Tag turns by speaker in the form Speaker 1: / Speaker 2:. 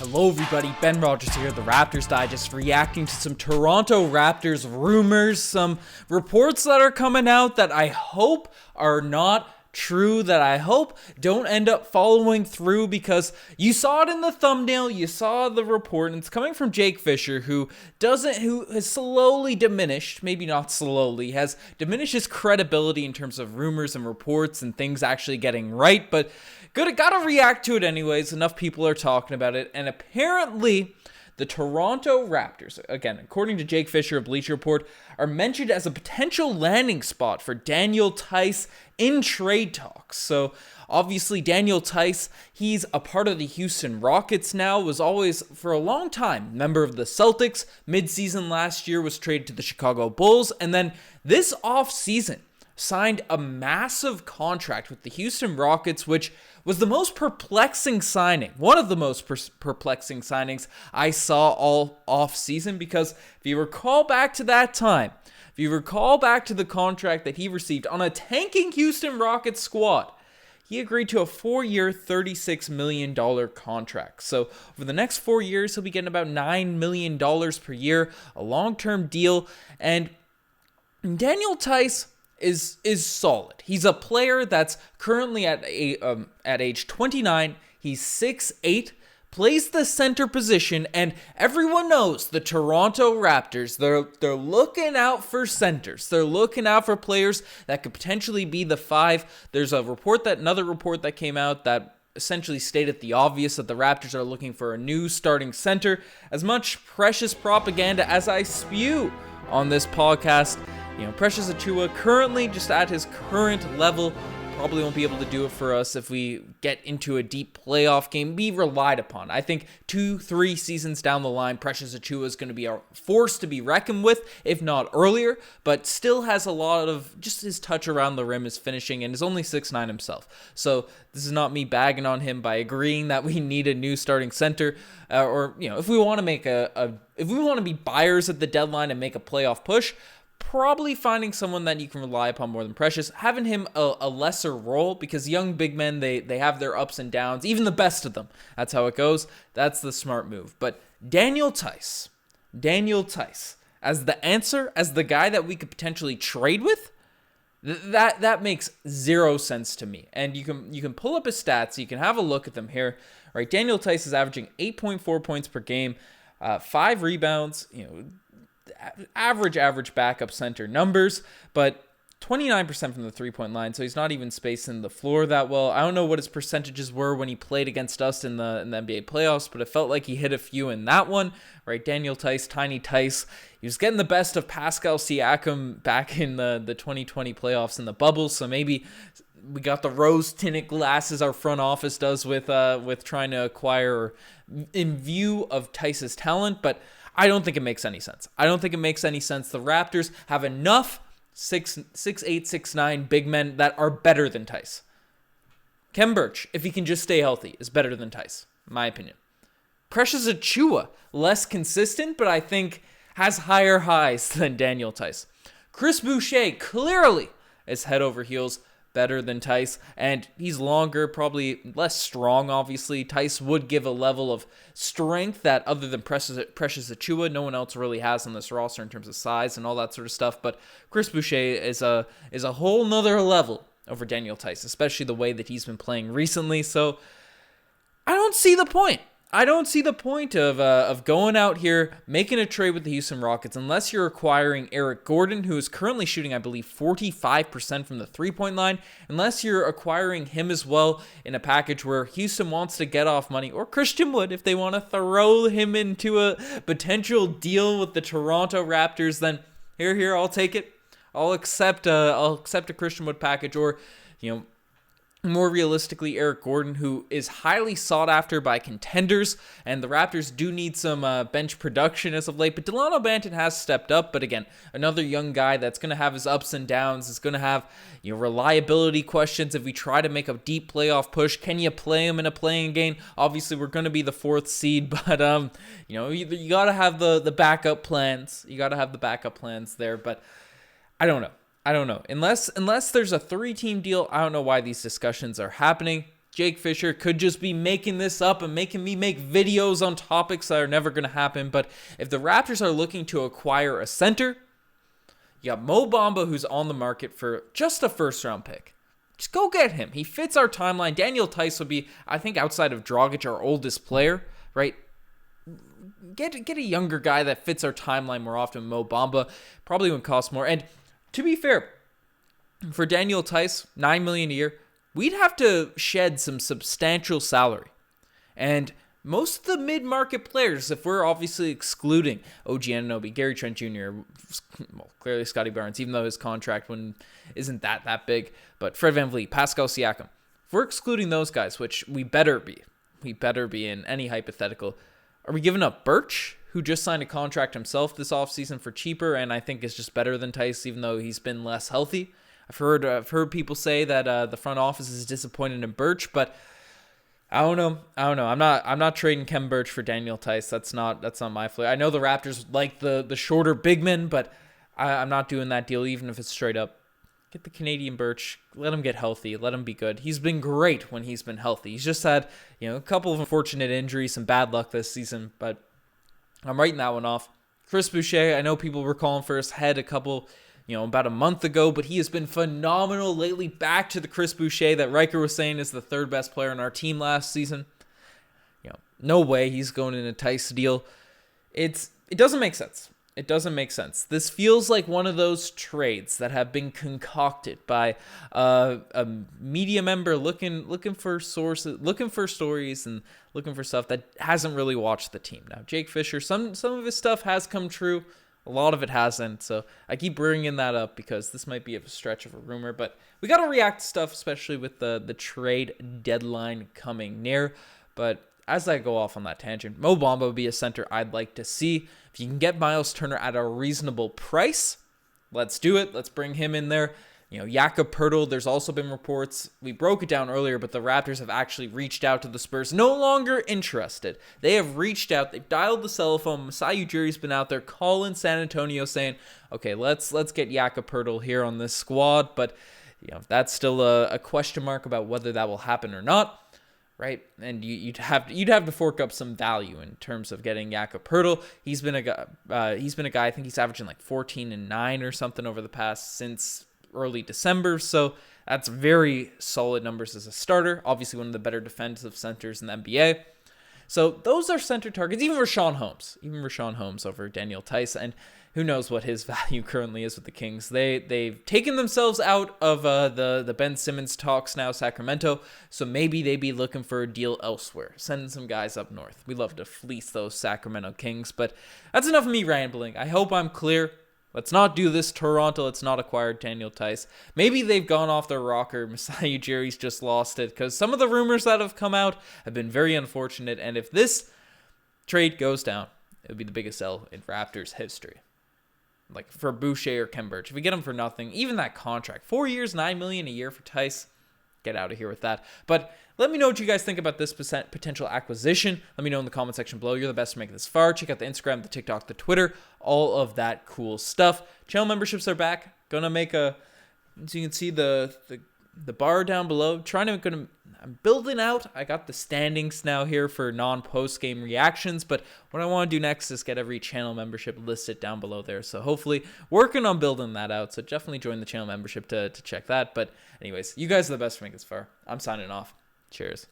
Speaker 1: Hello everybody, Ben Rogers here, the Raptors Digest, reacting to some Toronto Raptors rumors, some reports that are coming out that I hope are not true, that I hope don't end up following through, because you saw it in the thumbnail, you saw the report, and it's coming from Jake Fisher, who has slowly diminished, maybe not slowly, has diminished his credibility in terms of rumors and reports and things actually getting right, but gotta react to it anyways. Enough people are talking about it, and apparently the Toronto Raptors, again, according to Jake Fisher of Bleacher Report, are mentioned as a potential landing spot for Daniel Theis in trade talks. So obviously Daniel Theis, he's a part of the Houston Rockets now, was always for a long time member of the Celtics. Mid-season last year was traded to the Chicago Bulls, and then this offseason signed a massive contract with the Houston Rockets, which was the most perplexing signing, one of the most perplexing signings I saw all off-season, because if you recall back to that time, if you recall back to the contract that he received on a tanking Houston Rockets squad, he agreed to a 4-year, $36 million contract. So over the next 4 years, he'll be getting about $9 million per year, a long-term deal, and Daniel Theis is solid. He's a player that's currently at age 29. He's 6'8", plays the center position, and everyone knows the Toronto Raptors, they're looking out for centers. They're looking out for players that could potentially be the 5. There's another report that came out that essentially stated the obvious, that the Raptors are looking for a new starting center. As much precious propaganda as I spew on this podcast, Precious Achiuwa currently just at his current level probably won't be able to do it for us if we get into a deep playoff game. Be relied upon. I think 2-3 seasons down the line, Precious Achiuwa is going to be a force to be reckoned with, if not earlier, but still has a lot of just his touch around the rim, his finishing, and is only 6'9" himself. So this is not me bagging on him by agreeing that we need a new starting center, or if we want to if we want to be buyers at the deadline and make a playoff push, probably finding someone that you can rely upon more than Precious, having him a lesser role, because young big men, they have their ups and downs, even the best of them. That's how it goes. That's the smart move. But Daniel Theis, as the answer, as the guy that we could potentially trade with, that makes zero sense to me. And you can pull up his stats, you can have a look at them here. Right, Daniel Theis is averaging 8.4 points per game, 5 rebounds, average backup center numbers, but 29% from the three-point line, so he's not even spacing the floor that well. I don't know what his percentages were when he played against us in the NBA playoffs, but it felt like he hit a few in that one. Right, Daniel Theis, Tiny Theis, he was getting the best of Pascal Siakam back in the 2020 playoffs in the bubble, so maybe we got the rose-tinted glasses our front office does with trying to acquire in view of Theis's talent, but I don't think it makes any sense. The Raptors have enough 6'8", 6'9" big men that are better than Theis. Khem Birch, if he can just stay healthy, is better than Theis, in my opinion. Precious Achiuwa, less consistent, but I think has higher highs than Daniel Theis. Chris Boucher, clearly, is head over heels better than Theis, and he's longer, probably less strong, obviously. Theis would give a level of strength that, other than Precious Achiuwa, no one else really has on this roster in terms of size and all that sort of stuff, but Chris Boucher is a whole nother level over Daniel Theis, especially the way that he's been playing recently, so I don't see the point. Of going out here, making a trade with the Houston Rockets, unless you're acquiring Eric Gordon, who is currently shooting, I believe, 45% from the three-point line, unless you're acquiring him as well in a package where Houston wants to get off money, or Christian Wood, if they want to throw him into a potential deal with the Toronto Raptors, then here, I'll take it. I'll accept a Christian Wood package, or, more realistically, Eric Gordon, who is highly sought after by contenders, and the Raptors do need some bench production as of late, but Delano Banton has stepped up, but again, another young guy that's going to have his ups and downs, is going to have reliability questions if we try to make a deep playoff push. Can you play him in a playing game? Obviously, we're going to be the 4th seed, but you got to have the backup plans. You got to have the backup plans there, but I don't know. Unless there's a 3-team deal, I don't know why these discussions are happening. Jake Fisher could just be making this up and making me make videos on topics that are never going to happen. But if the Raptors are looking to acquire a center, you got Mo Bamba, who's on the market for just a first-round pick. Just go get him. He fits our timeline. Daniel Theis would be, I think, outside of Dragic, our oldest player, right? Get a younger guy that fits our timeline more often. Mo Bamba probably would cost more. And to be fair, for Daniel Theis, $9 million a year, we'd have to shed some substantial salary. And most of the mid-market players, if we're obviously excluding OG Anunoby, Gary Trent Jr., well, clearly Scotty Barnes, even though his contract isn't that big, but Fred VanVleet, Pascal Siakam, if we're excluding those guys, which we better be in any hypothetical, are we giving up Birch, who just signed a contract himself this offseason for cheaper, and I think is just better than Theis, even though he's been less healthy? I've heard people say that the front office is disappointed in Birch, but I don't know. I'm not trading Kem Birch for Daniel Theis. That's not my flavor. I know the Raptors like the shorter big men, but I'm not doing that deal, even if it's straight up. Get the Canadian Birch. Let him get healthy. Let him be good. He's been great when he's been healthy. He's just had a couple of unfortunate injuries, some bad luck this season, but I'm writing that one off. Chris Boucher, I know people were calling for his head about a month ago, but he has been phenomenal lately. Back to the Chris Boucher that Riker was saying is the third best player on our team last season. No way he's going in a Theis deal. It doesn't make sense. It doesn't make sense. This feels like one of those trades that have been concocted by a media member looking for sources, looking for stories, and looking for stuff that hasn't really watched the team. Now, Jake Fisher, some of his stuff has come true. A lot of it hasn't, so I keep bringing that up because this might be a stretch of a rumor, but we got to react to stuff, especially with the trade deadline coming near. But as I go off on that tangent, Mo Bamba would be a center I'd like to see. If you can get Miles Turner at a reasonable price, let's do it. Let's bring him in there. Jakob Poeltl, there's also been reports, we broke it down earlier, but the Raptors have actually reached out to the Spurs. No longer interested. They have reached out. They've dialed the cell phone. Masai Ujiri's been out there calling San Antonio saying, okay, let's get Jakob Poeltl here on this squad. But that's still a question mark about whether that will happen or not. Right, and you'd have to fork up some value in terms of getting Jakob Poeltl. He's been a guy. I think he's averaging like 14 and 9 or something over the past since early December. So that's very solid numbers as a starter. Obviously, one of the better defensive centers in the NBA. So those are center targets. Even Rashawn Holmes over Daniel Theis, and who knows what his value currently is with the Kings. They've taken themselves out of the Ben Simmons talks now, Sacramento, so maybe they'd be looking for a deal elsewhere, sending some guys up north. We love to fleece those Sacramento Kings, but that's enough of me rambling. I hope I'm clear. Let's not do this, Toronto. Let's not acquire Daniel Theis. Maybe they've gone off their rocker. Masai Ujiri's just lost it, because some of the rumors that have come out have been very unfortunate, and if this trade goes down, it would be the biggest L in Raptors history. Like for Boucher or Kem Birch. If we get them for nothing, even that contract, 4 years, $9 million a year for Theis, get out of here with that. But let me know what you guys think about this potential acquisition. Let me know in the comment section below. You're the best to make it this far. Check out the Instagram, the TikTok, the Twitter, all of that cool stuff. Channel memberships are back. Gonna make so you can see the bar down below. I'm building out. I got the standings now here for non-post game reactions, but what I want to do next is get every channel membership listed down below there. So hopefully working on building that out. So definitely join the channel membership to check that. But anyways, you guys are the best for making this far. I'm signing off. Cheers.